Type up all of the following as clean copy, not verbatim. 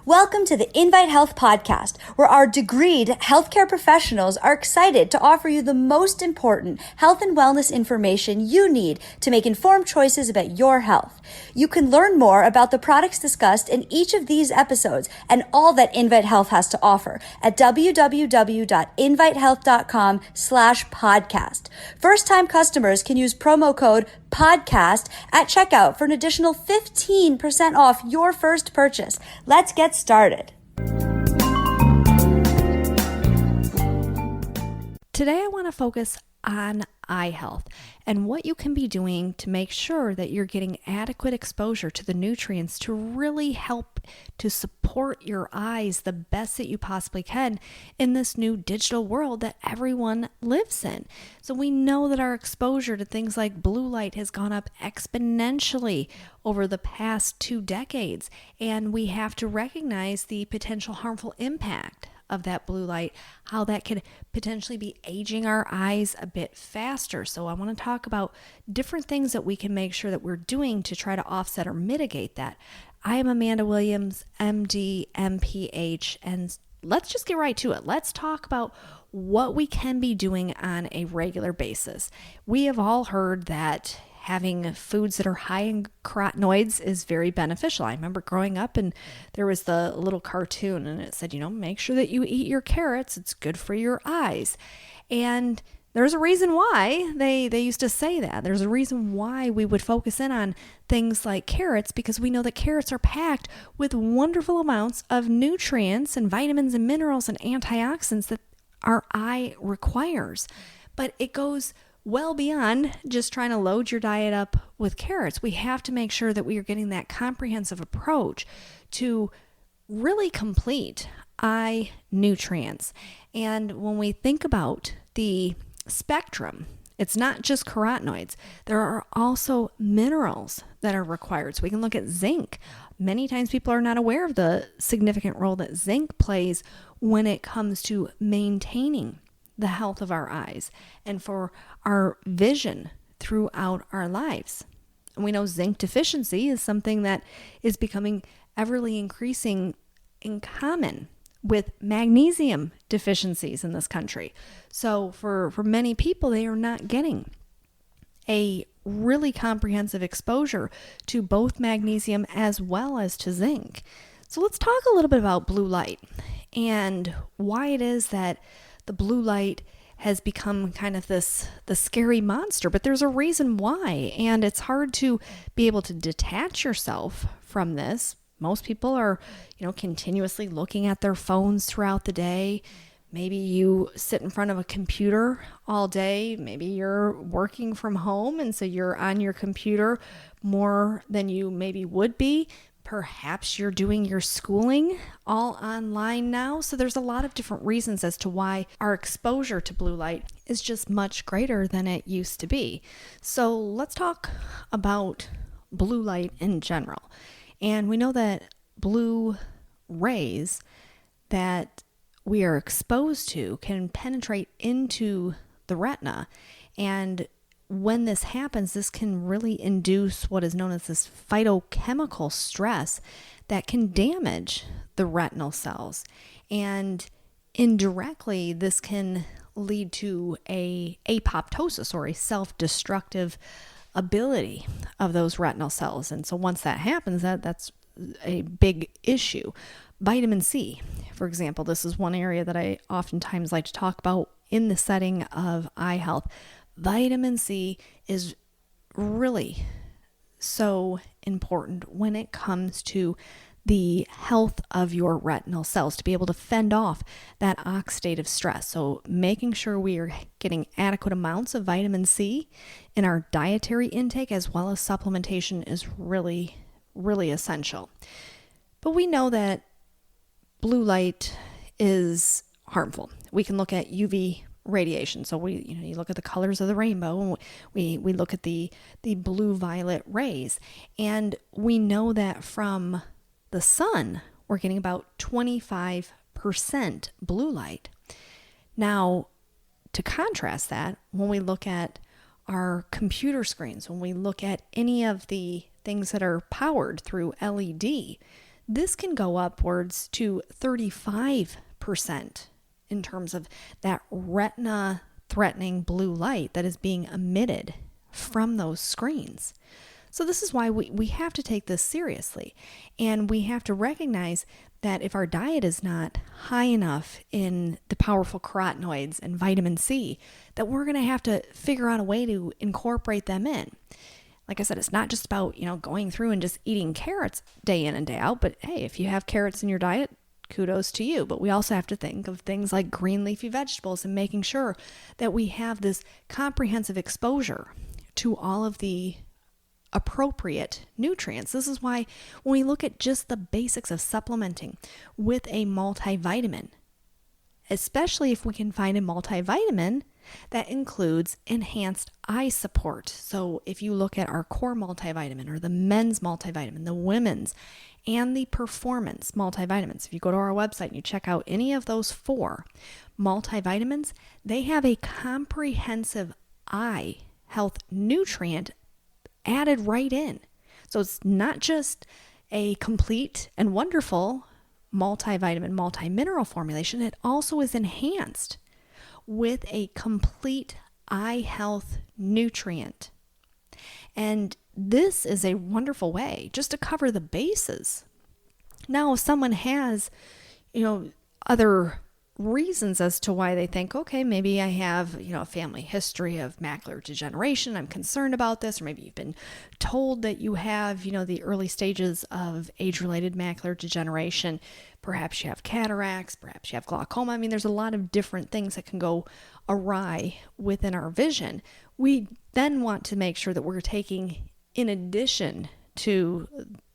Welcome to the Invite Health podcast, where our degreed healthcare professionals are excited to offer you the most important health and wellness information you need to make informed choices about your health. You can learn more about the products discussed in each of these episodes and all that Invite Health has to offer at www.invitehealth.com/podcast. First-time customers can use promo code podcast at checkout for an additional 15% off your first purchase. Let's get started. Today, I want to focus on eye health and what you can be doing to make sure that you're getting adequate exposure to the nutrients to really help to support your eyes the best that you possibly can in this new digital world that everyone lives in. So we know that our exposure to things like blue light has gone up exponentially over the past 2 decades, and we have to recognize the potential harmful impact of that blue light, how that could potentially be aging our eyes a bit faster. So I want to talk about different things that we can make sure that we're doing to try to offset or mitigate that. I am Amanda Williams, MD, MPH, and let's just get right to it. Let's talk about what we can be doing on a regular basis. We have all heard that having foods that are high in carotenoids is very beneficial. I remember growing up and there was the little cartoon and it said, make sure that you eat your carrots. It's good for your eyes. And there's a reason why they used to say that. There's a reason why we would focus in on things like carrots, because we know that carrots are packed with wonderful amounts of nutrients and vitamins and minerals and antioxidants that our eye requires. But it goes well beyond just trying to load your diet up with carrots. We have to make sure that we are getting that comprehensive approach to really complete eye nutrients. And when we think about the spectrum, it's not just carotenoids. There are also minerals that are required. So we can look at zinc. Many times people are not aware of the significant role that zinc plays when it comes to maintaining the health of our eyes and for our vision throughout our lives. And we know zinc deficiency is something that is becoming everly increasing in common with magnesium deficiencies in this country. So for many people, they are not getting a really comprehensive exposure to both magnesium as well as to zinc. So let's talk a little bit about blue light and why it is that the blue light has become kind of the scary monster, but there's a reason why, and it's hard to be able to detach yourself from this. Most people are, continuously looking at their phones throughout the day. Maybe you sit in front of a computer all day. Maybe you're working from home, and so you're on your computer more than you maybe would be. Perhaps you're doing your schooling all online now. So there's a lot of different reasons as to why our exposure to blue light is just much greater than it used to be. So let's talk about blue light in general. And we know that blue rays that we are exposed to can penetrate into the retina. And when this happens, this can really induce what is known as this phytochemical stress that can damage the retinal cells. And indirectly, this can lead to a apoptosis or a self-destructive ability of those retinal cells. And so once that happens, that's a big issue. Vitamin C, for example, this is one area that I oftentimes like to talk about in the setting of eye health. Vitamin C is really so important when it comes to the health of your retinal cells to be able to fend off that oxidative stress. So making sure we are getting adequate amounts of vitamin C in our dietary intake as well as supplementation is really, really essential. But we know that blue light is harmful. We can look at UV radiation. So you look at the colors of the rainbow, and we look at the blue violet rays, and we know that from the sun we're getting about 25% blue light. Now, to contrast that, when we look at our computer screens, when we look at any of the things that are powered through LED, this can go upwards to 35% in terms of that retina threatening blue light that is being emitted from those screens. So this is why we have to take this seriously, and we have to recognize that if our diet is not high enough in the powerful carotenoids and vitamin C, that we're going to have to figure out a way to incorporate them in. Like I said, it's not just about, going through and just eating carrots day in and day out, but hey, if you have carrots in your diet, kudos to you. But we also have to think of things like green leafy vegetables and making sure that we have this comprehensive exposure to all of the appropriate nutrients. This is why when we look at just the basics of supplementing with a multivitamin, especially if we can find a multivitamin that includes enhanced eye support. So if you look at our core multivitamin or the men's multivitamin, the women's, and the performance multivitamins, if you go to our website and you check out any of those 4 multivitamins, they have a comprehensive eye health nutrient added right in. So it's not just a complete and wonderful multivitamin, multimineral formulation. It also is enhanced with a complete eye health nutrient. And this is a wonderful way just to cover the bases. Now, if someone has, other reasons as to why they think, okay, maybe I have, a family history of macular degeneration. I'm concerned about this. Or maybe you've been told that you have, the early stages of age-related macular degeneration. Perhaps you have cataracts, perhaps you have glaucoma. I mean, there's a lot of different things that can go awry within our vision. We then want to make sure that we're taking, in addition to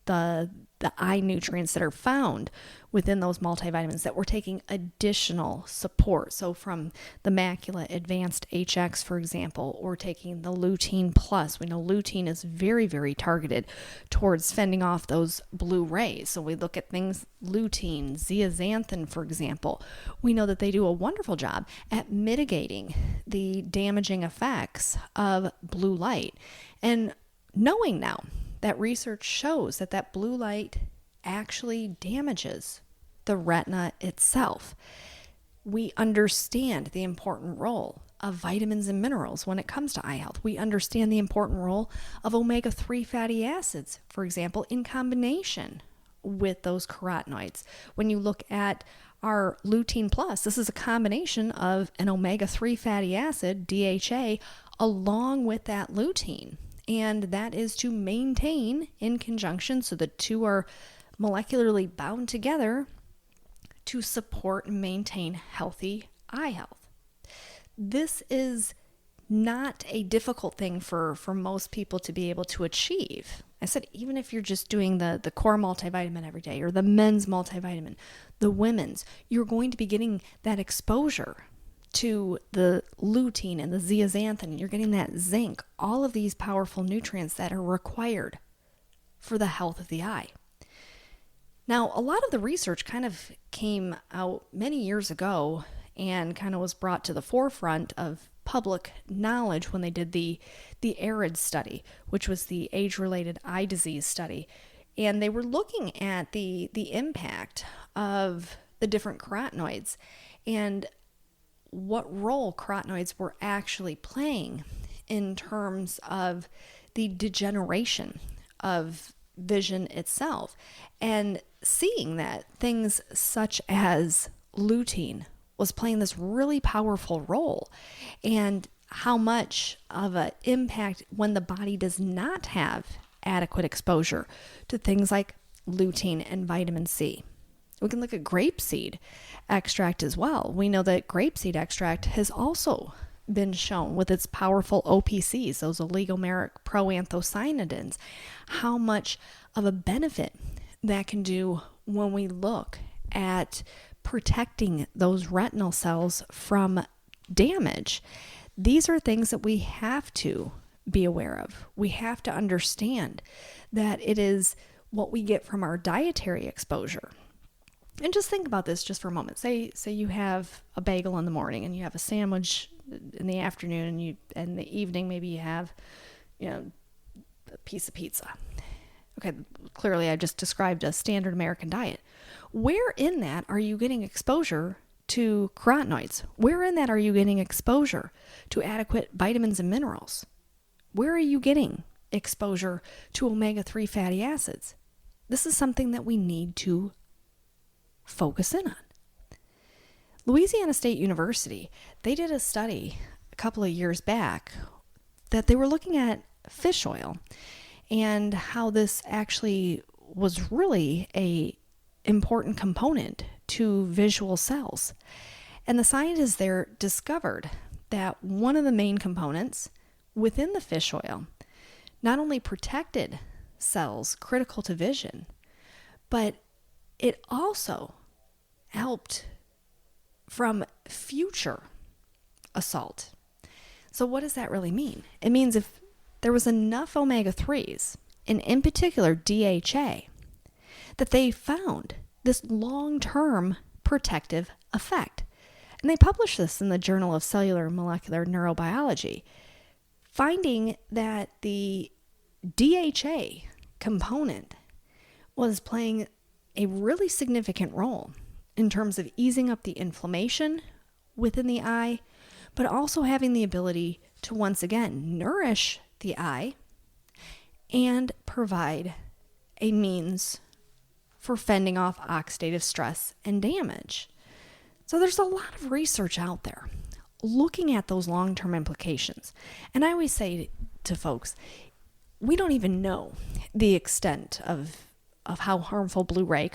the eye nutrients that are found within those multivitamins, that we're taking additional support. So from the Macula Advanced HX, for example, or taking the lutein plus. We know lutein is very, very targeted towards fending off those blue rays. So we look at things, lutein, zeaxanthin, for example. We know that they do a wonderful job at mitigating the damaging effects of blue light. And knowing now that research shows that blue light actually damages the retina itself, we understand the important role of vitamins and minerals when it comes to eye health. We understand the important role of omega-3 fatty acids, for example, in combination with those carotenoids. When you look at our lutein plus, this is a combination of an omega-3 fatty acid, DHA, along with that lutein. And that is to maintain in conjunction, so the two are molecularly bound together to support and maintain healthy eye health. This is not a difficult thing for most people to be able to achieve. I said, even if you're just doing the core multivitamin every day, or the men's multivitamin, the women's, you're going to be getting that exposure to the lutein and the zeaxanthin. You're getting that zinc, all of these powerful nutrients that are required for the health of the eye. Now, a lot of the research kind of came out many years ago and kind of was brought to the forefront of public knowledge when they did the ARID study, which was the age-related eye disease study. And they were looking at the impact of the different carotenoids and what role carotenoids were actually playing in terms of the degeneration of vision itself, and seeing that things such as lutein was playing this really powerful role, and how much of an impact when the body does not have adequate exposure to things like lutein and vitamin C. We can look at grapeseed extract as well. We know that grapeseed extract has also been shown with its powerful OPCs, those oligomeric proanthocyanidins, how much of a benefit that can do when we look at protecting those retinal cells from damage. These are things that we have to be aware of. We have to understand that it is what we get from our dietary exposure. And just think about this just for a moment. Say you have a bagel in the morning and you have a sandwich in the afternoon, and in the evening, maybe you have, a piece of pizza. Okay, clearly I just described a standard American diet. Where in that are you getting exposure to carotenoids? Where in that are you getting exposure to adequate vitamins and minerals? Where are you getting exposure to omega-3 fatty acids? This is something that we need to focus in on. Louisiana State University, they did a study a couple of years back that they were looking at fish oil and how this actually was really a important component to visual cells. And the scientists there discovered that one of the main components within the fish oil not only protected cells critical to vision, but it also helped from future assault. So what does that really mean? It means if there was enough omega-3s, and in particular DHA, that they found this long-term protective effect. And they published this in the Journal of Cellular and Molecular Neurobiology, finding that the DHA component was playing a really significant role in terms of easing up the inflammation within the eye, but also having the ability to once again nourish the eye and provide a means for fending off oxidative stress and damage. So there's a lot of research out there looking at those long-term implications. And I always say to folks, we don't even know the extent of how harmful blue ray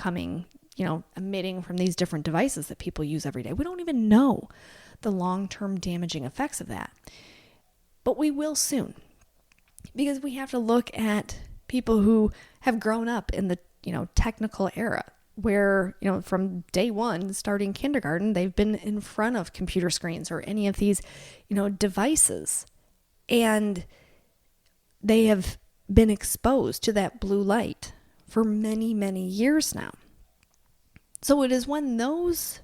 emitting from these different devices that people use every day. We don't even know the long-term damaging effects of that. But we will soon, because we have to look at people who have grown up in the technical era where, from day one, starting kindergarten, they've been in front of computer screens or any of these, devices. And they have been exposed to that blue light for many, many years now. So it is when those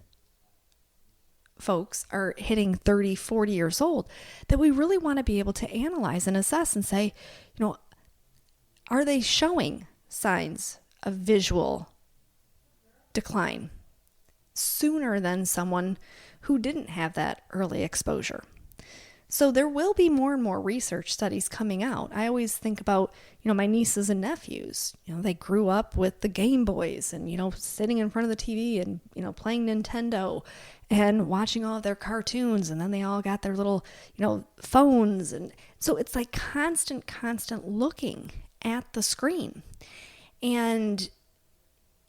folks are hitting 30, 40 years old that we really want to be able to analyze and assess and say, are they showing signs of visual decline sooner than someone who didn't have that early exposure? So there will be more and more research studies coming out. I always think about, my nieces and nephews. They grew up with the Game Boys and, sitting in front of the TV and, playing Nintendo and watching all of their cartoons. And then they all got their little, phones. And so it's like constant looking at the screen. And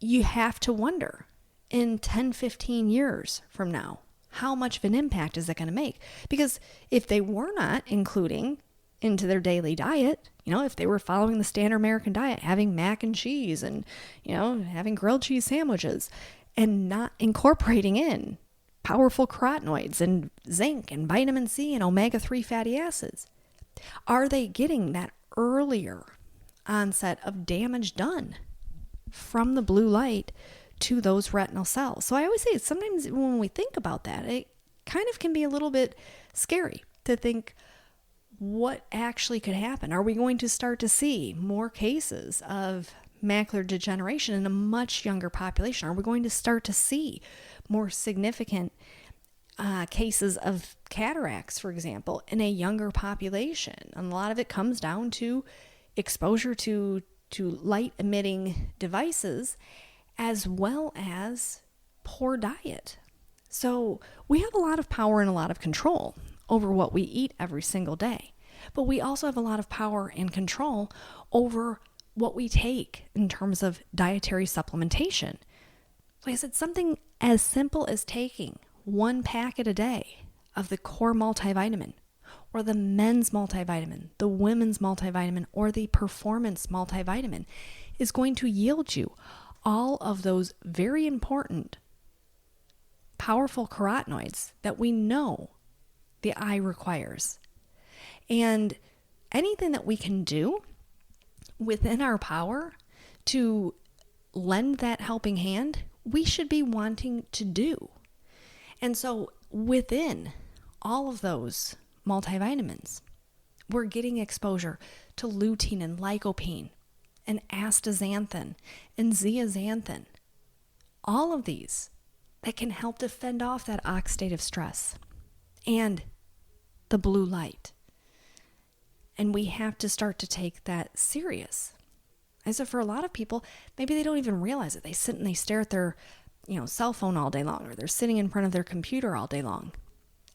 you have to wonder, in 10, 15 years from now, how much of an impact is that going to make? Because if they were not including into their daily diet, if they were following the standard American diet, having mac and cheese and, having grilled cheese sandwiches and not incorporating in powerful carotenoids and zinc and vitamin C and omega-3 fatty acids, are they getting that earlier onset of damage done from the blue light to those retinal cells? So I always say, sometimes when we think about that, it kind of can be a little bit scary to think what actually could happen. Are we going to start to see more cases of macular degeneration in a much younger population? Are we going to start to see more significant cases of cataracts, for example, in a younger population? And a lot of it comes down to exposure to light emitting devices, as well as poor diet. So we have a lot of power and a lot of control over what we eat every single day. But we also have a lot of power and control over what we take in terms of dietary supplementation. Like I said, something as simple as taking one packet a day of the core multivitamin, or the men's multivitamin, the women's multivitamin, or the performance multivitamin is going to yield you all of those very important, powerful carotenoids that we know the eye requires. And anything that we can do within our power to lend that helping hand, we should be wanting to do. And so within all of those multivitamins. We're getting exposure to lutein and lycopene and astaxanthin and zeaxanthin. All of these that can help to fend off that oxidative stress and the blue light. And we have to start to take that serious. As if for a lot of people, maybe they don't even realize it. They sit and they stare at their, cell phone all day long, or they're sitting in front of their computer all day long.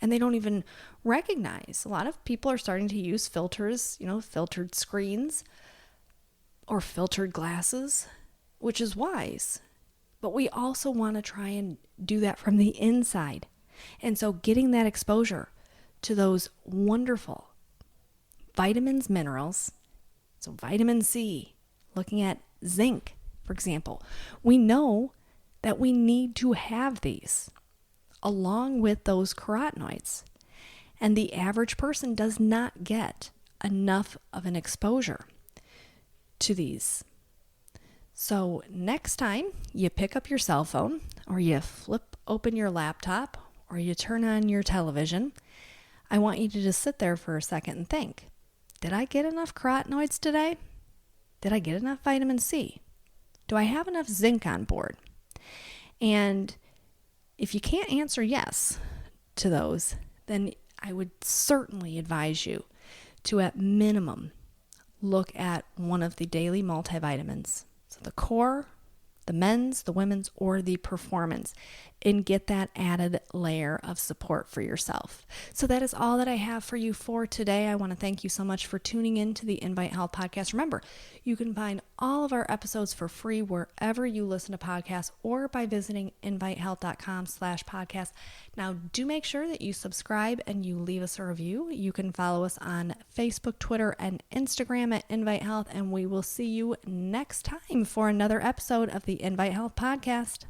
And they don't even recognize. A lot of people are starting to use filters, filtered screens or filtered glasses, which is wise. But we also want to try and do that from the inside. And so getting that exposure to those wonderful vitamins, minerals, so vitamin C, looking at zinc, for example, we know that we need to have these along with those carotenoids. And the average person does not get enough of an exposure to these. So next time you pick up your cell phone, or you flip open your laptop, or you turn on your television, I want you to just sit there for a second and think, did I get enough carotenoids today? Did I get enough vitamin C? Do I have enough zinc on board? And if you can't answer yes to those, then I would certainly advise you to, at minimum, look at one of the daily multivitamins. So the core, the men's, the women's, or the performance, and get that added layer of support for yourself. So that is all that I have for you for today. I want to thank you so much for tuning in to the Invite Health podcast. Remember, you can find all of our episodes for free wherever you listen to podcasts, or by visiting invitehealth.com/podcast. Now, do make sure that you subscribe and you leave us a review. You can follow us on Facebook, Twitter, and Instagram at Invite Health, and we will see you next time for another episode of the Invite Health podcast.